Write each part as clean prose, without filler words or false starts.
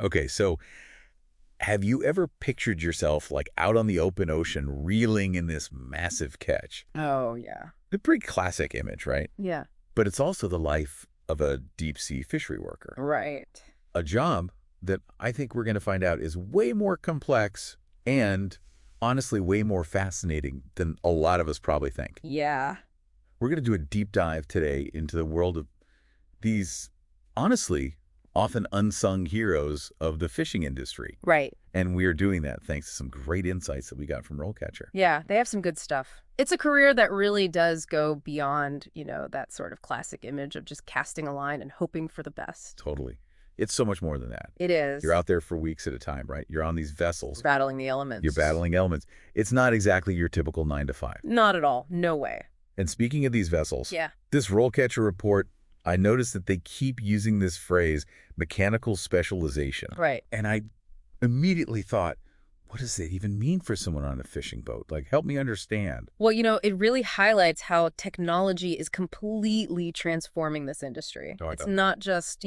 Okay, so have you ever pictured yourself like out on the open ocean reeling in this massive catch? Oh, yeah. A pretty classic image, right? Yeah. But it's also the life of a deep-sea fishery worker. Right. A job that I think we're going to find out is way more complex and honestly way more fascinating than a lot of us probably think. Yeah. We're going to do a deep dive today into the world of these, honestly, often unsung heroes of the fishing industry. Right. And we are doing that thanks to some great insights that we got from RoleCatcher. Yeah, they have some good stuff. It's a career that really does go beyond, that sort of classic image of just casting a line and hoping for the best. Totally. It's so much more than that. It is. You're out there for weeks at a time, right? You're on these vessels. Battling the elements. You're battling elements. It's not exactly your typical 9 to 5. Not at all. No way. And speaking of these vessels, Yeah. this RoleCatcher report, I noticed that they keep using this phrase, mechanical specialization. Right. And I immediately thought, what does that even mean for someone on a fishing boat? Like, help me understand. Well, it really highlights how technology is completely transforming this industry. Oh, I It's know. not just,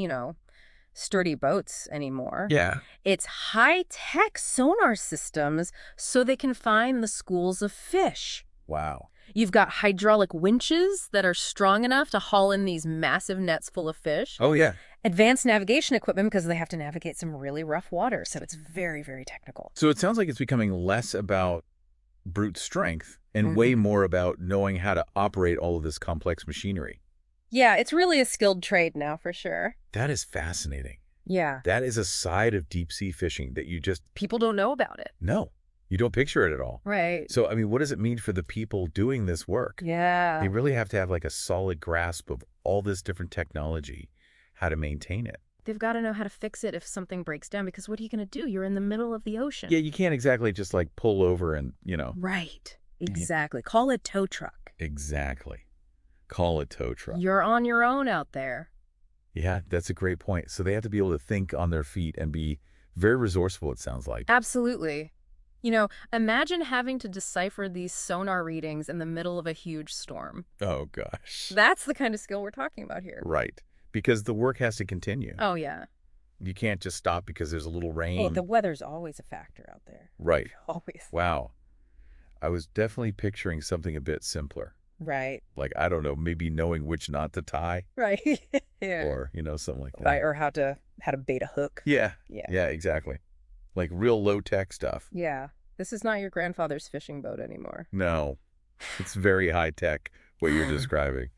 sturdy boats anymore. Yeah. It's high-tech sonar systems so they can find the schools of fish. Wow. You've got hydraulic winches that are strong enough to haul in these massive nets full of fish. Oh, yeah. Advanced navigation equipment because they have to navigate some really rough water, so it's very, very technical. So it sounds like it's becoming less about brute strength and way more about knowing how to operate all of this complex machinery. Yeah, it's really a skilled trade now, for sure. That is fascinating. Yeah. That is a side of deep sea fishing that you just People don't know about it. know. You don't picture it at all. Right. So, I mean, what does it mean for the people doing this work? Yeah. They really have to have like a solid grasp of all this different technology, how to maintain it. They've got to know how to fix it if something breaks down, because what are you going to do? You're in the middle of the ocean. Yeah, you can't exactly just like pull over and, Right. Exactly. Call it tow truck. Exactly. Call it tow truck. You're on your own out there. Yeah, that's a great point. So they have to be able to think on their feet and be very resourceful, it sounds like. Absolutely. Imagine having to decipher these sonar readings in the middle of a huge storm. Oh, gosh. That's the kind of skill we're talking about here. Right. Because the work has to continue. Oh, yeah. You can't just stop because there's a little rain. Oh, the weather's always a factor out there. Right. Always. Wow. I was definitely picturing something a bit simpler. Right. Like, I don't know, maybe knowing which knot to tie Right. Yeah. or, something like that. Right, or how to bait a hook. Yeah. Yeah. Yeah, exactly. Like real low-tech stuff. Yeah. This is not your grandfather's fishing boat anymore. No. It's very high-tech, what you're describing.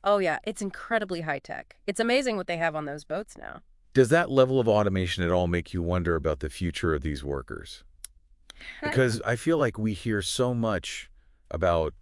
Oh, yeah. It's incredibly high-tech. It's amazing what they have on those boats now. Does that level of automation at all make you wonder about the future of these workers? Because I feel like we hear so much about,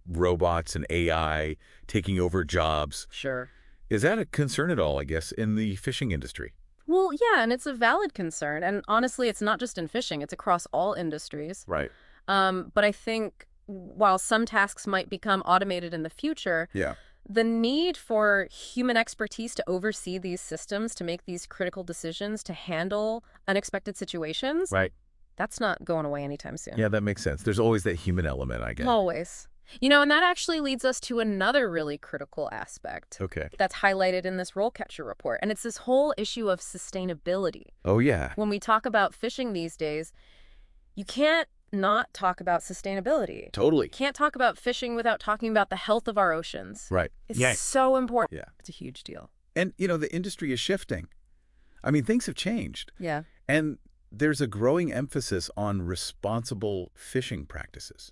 robots and AI taking over jobs. Sure. Is that a concern at all, I guess, in the fishing industry? Well, yeah, and it's a valid concern. And honestly, it's not just in fishing. It's across all industries. Right. But I think while some tasks might become automated in the future, Yeah. the need for human expertise to oversee these systems, to make these critical decisions, to handle unexpected situations, Right. that's not going away anytime soon. Yeah, that makes sense. There's always that human element, I guess. Always. And that actually leads us to another really critical aspect Okay. that's highlighted in this RoleCatcher report. And it's this whole issue of sustainability. Oh, yeah. When we talk about fishing these days, you can't not talk about sustainability. Totally. Can't talk about fishing without talking about the health of our oceans. Right. It's so important. Yeah. It's a huge deal. And, the industry is shifting. I mean, things have changed. Yeah. And there's a growing emphasis on responsible fishing practices.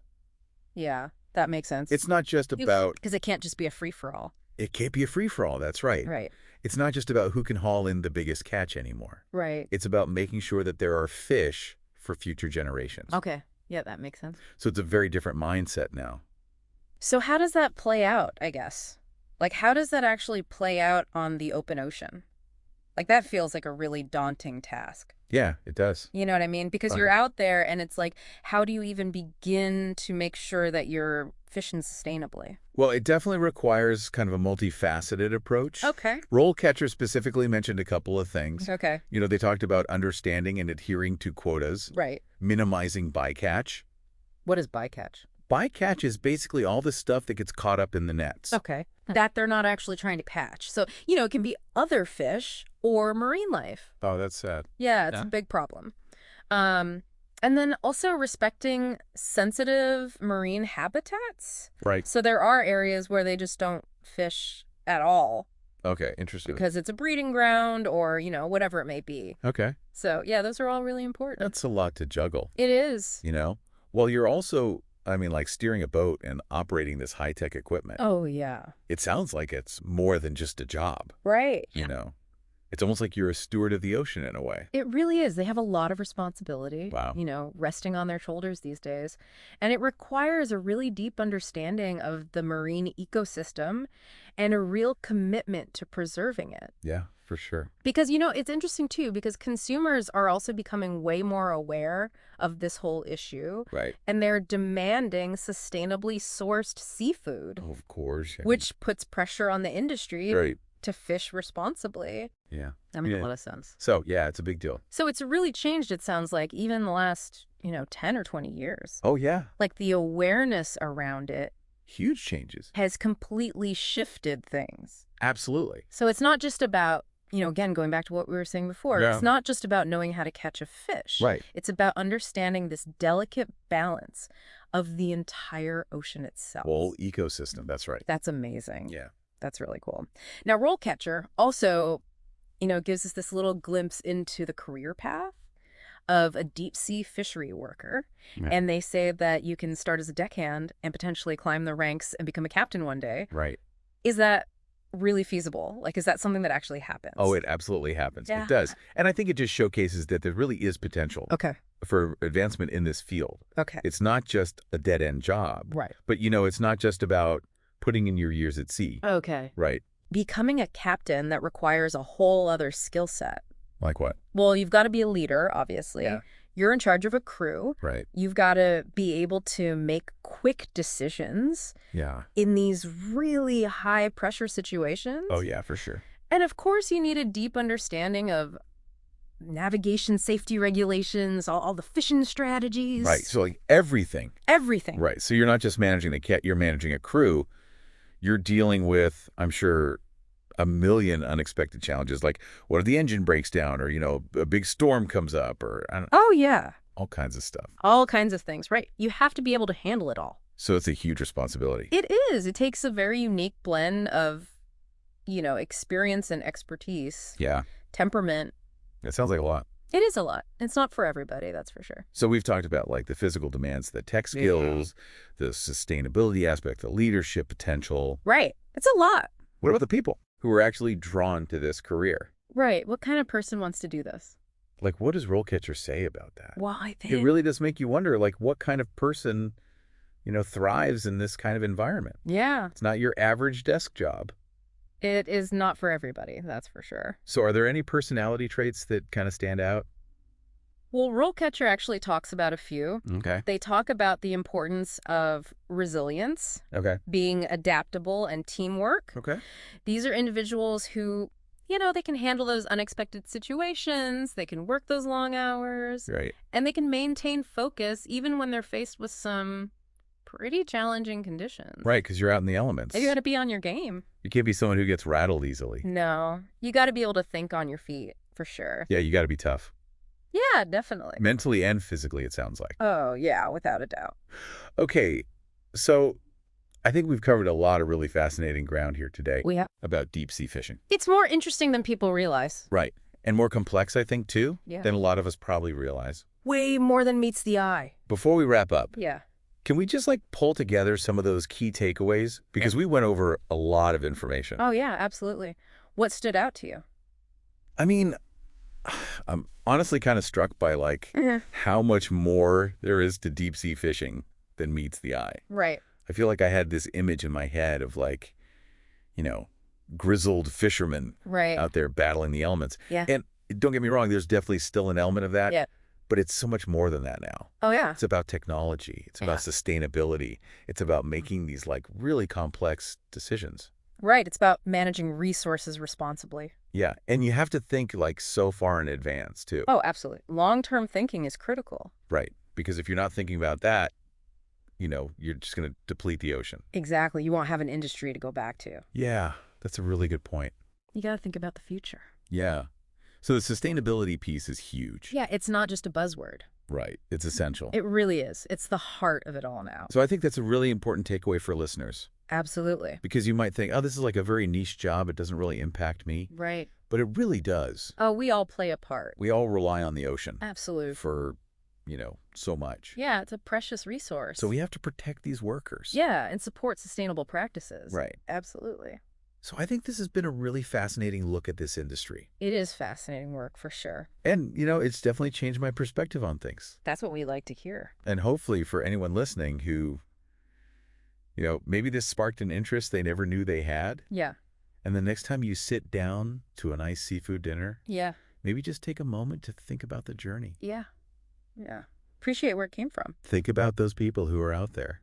Yeah, that makes sense. It's not just about... Because it can't just be a free-for-all. It can't be a free-for-all, that's right. Right. It's not just about who can haul in the biggest catch anymore. Right. It's about making sure that there are fish for future generations. Okay. Yeah, that makes sense. So it's a very different mindset now. So how does that play out, I guess? Like, how does that actually play out on the open ocean? Like, that feels like a really daunting task. Yeah, it does. You know what I mean? Because you're out there and it's like, how do you even begin to make sure that you're fishing sustainably? Well, it definitely requires kind of a multifaceted approach. Okay. RoleCatcher specifically mentioned a couple of things. Okay. They talked about understanding and adhering to quotas, Right. minimizing bycatch. What is bycatch? Bycatch is basically all the stuff that gets caught up in the nets. Okay. that they're not actually trying to catch. So, it can be other fish or marine life. Oh, that's sad. Yeah, it's a big problem. And then also respecting sensitive marine habitats. Right. So there are areas where they just don't fish at all. Okay, interesting. Because it's a breeding ground or, whatever it may be. Okay. So, yeah, those are all really important. That's a lot to juggle. It is. Well, you're also, like steering a boat and operating this high-tech equipment. Oh, yeah. It sounds like it's more than just a job. Right. It's almost like you're a steward of the ocean in a way. It really is. They have a lot of responsibility, Wow. Resting on their shoulders these days. And it requires a really deep understanding of the marine ecosystem and a real commitment to preserving it. Yeah, for sure. Because, it's interesting, too, because consumers are also becoming way more aware of this whole issue. Right. And they're demanding sustainably sourced seafood. Oh, of course. Yeah. Which puts pressure on the industry Right. to fish responsibly. Yeah. That makes a lot of sense. So, yeah, it's a big deal. So it's really changed, it sounds like, even in the last, 10 or 20 years. Oh, yeah. Like the awareness around it Huge changes. has completely shifted things. Absolutely. So it's not just about, again, going back to what we were saying before, it's not just about knowing how to catch a fish. Right. It's about understanding this delicate balance of the entire ocean itself. Whole ecosystem. That's right. That's amazing. Yeah. That's really cool. Now, RoleCatcher also, gives us this little glimpse into the career path of a deep-sea fishery worker. Yeah. And they say that you can start as a deckhand and potentially climb the ranks and become a captain one day. Right. Is that really feasible? Like, is that something that actually happens? Oh, it absolutely happens. Yeah. It does. And I think it just showcases that there really is potential Okay. for advancement in this field. Okay. It's not just a dead-end job. Right. But, it's not just about putting in your years at sea. Okay. Right. Becoming a captain, that requires a whole other skill set. Like what? Well, you've got to be a leader, obviously. Yeah. You're in charge of a crew. Right. You've got to be able to make quick decisions Yeah. in these really high-pressure situations. Oh, yeah, for sure. And, of course, you need a deep understanding of navigation safety regulations, all the fishing strategies. Right. So, like, everything. Everything. Right. So you're not just managing the cat, you're managing a crew. You're dealing with, I'm sure, a million unexpected challenges. Like, what if the engine breaks down or, a big storm comes up or Oh, yeah. all kinds of stuff. All kinds of things, right? You have to be able to handle it all. So it's a huge responsibility. It is. It takes a very unique blend of, experience and expertise. Yeah. Temperament. It sounds like a lot. It is a lot. It's not for everybody, that's for sure. So we've talked about like the physical demands, the tech skills, the sustainability aspect, the leadership potential. Right. It's a lot. What about the people who are actually drawn to this career? Right. What kind of person wants to do this? Like, what does RoleCatcher say about that? Well, I think It really does make you wonder, like, what kind of person, thrives in this kind of environment. Yeah. It's not your average desk job. It is not for everybody, that's for sure. So are there any personality traits that kind of stand out? Well, RoleCatcher actually talks about a few. Okay. They talk about the importance of resilience, Okay. being adaptable, and teamwork. Okay. These are individuals who, they can handle those unexpected situations, they can work those long hours, Right. and they can maintain focus even when they're faced with some pretty challenging conditions. Right, because you're out in the elements. You got to be on your game. You can't be someone who gets rattled easily. No, you got to be able to think on your feet, for sure. Yeah, you got to be tough. Yeah, definitely. Mentally and physically, it sounds like. Oh, yeah, without a doubt. Okay, so I think we've covered a lot of really fascinating ground here today We have. about deep-sea fishing. It's more interesting than people realize. Right. And more complex, I think, too, Yeah. than a lot of us probably realize. Way more than meets the eye. Before we wrap up, Yeah. can we just pull together some of those key takeaways? Because we went over a lot of information. Oh, yeah, absolutely. What stood out to you? I mean, I'm honestly kind of struck by how much more there is to deep sea fishing than meets the eye. Right. I feel like I had this image in my head of grizzled fishermen Right. out there battling the elements. Yeah. And don't get me wrong, there's definitely still an element of that. Yeah. But it's so much more than that now. Oh, yeah. It's about technology. It's about sustainability. It's about making these really complex decisions. Right. It's about managing resources responsibly. Yeah. And you have to think so far in advance too. Oh, absolutely. Long-term thinking is critical. Right. Because if you're not thinking about that, you're just going to deplete the ocean. Exactly. You won't have an industry to go back to. Yeah, that's a really good point. You got to think about the future. Yeah. So the sustainability piece is huge. Yeah, it's not just a buzzword. Right. It's essential. It really is. It's the heart of it all now. So I think that's a really important takeaway for listeners. Absolutely. Because you might think, oh, this is like a very niche job. It doesn't really impact me. Right. But it really does. Oh, we all play a part. We all rely on the ocean. Absolutely. For, so much. Yeah, it's a precious resource. So we have to protect these workers. Yeah, and support sustainable practices. Right. Absolutely. So I think this has been a really fascinating look at this industry. It is fascinating work, for sure. And, it's definitely changed my perspective on things. That's what we like to hear. And hopefully for anyone listening who, maybe this sparked an interest they never knew they had. Yeah. And the next time you sit down to a nice seafood dinner, Yeah. maybe just take a moment to think about the journey. Yeah. Yeah. Appreciate where it came from. Think about those people who are out there,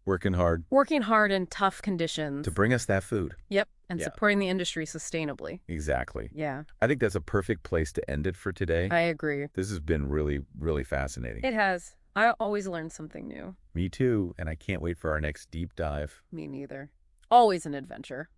working hard Working hard in tough conditions. to bring us that food. Yep. And Yeah. supporting the industry sustainably. Exactly. Yeah. I think that's a perfect place to end it for today. I agree. This has been really, really fascinating. It has. I always learn something new. Me too, and I can't wait for our next deep dive. Me neither. Always an adventure.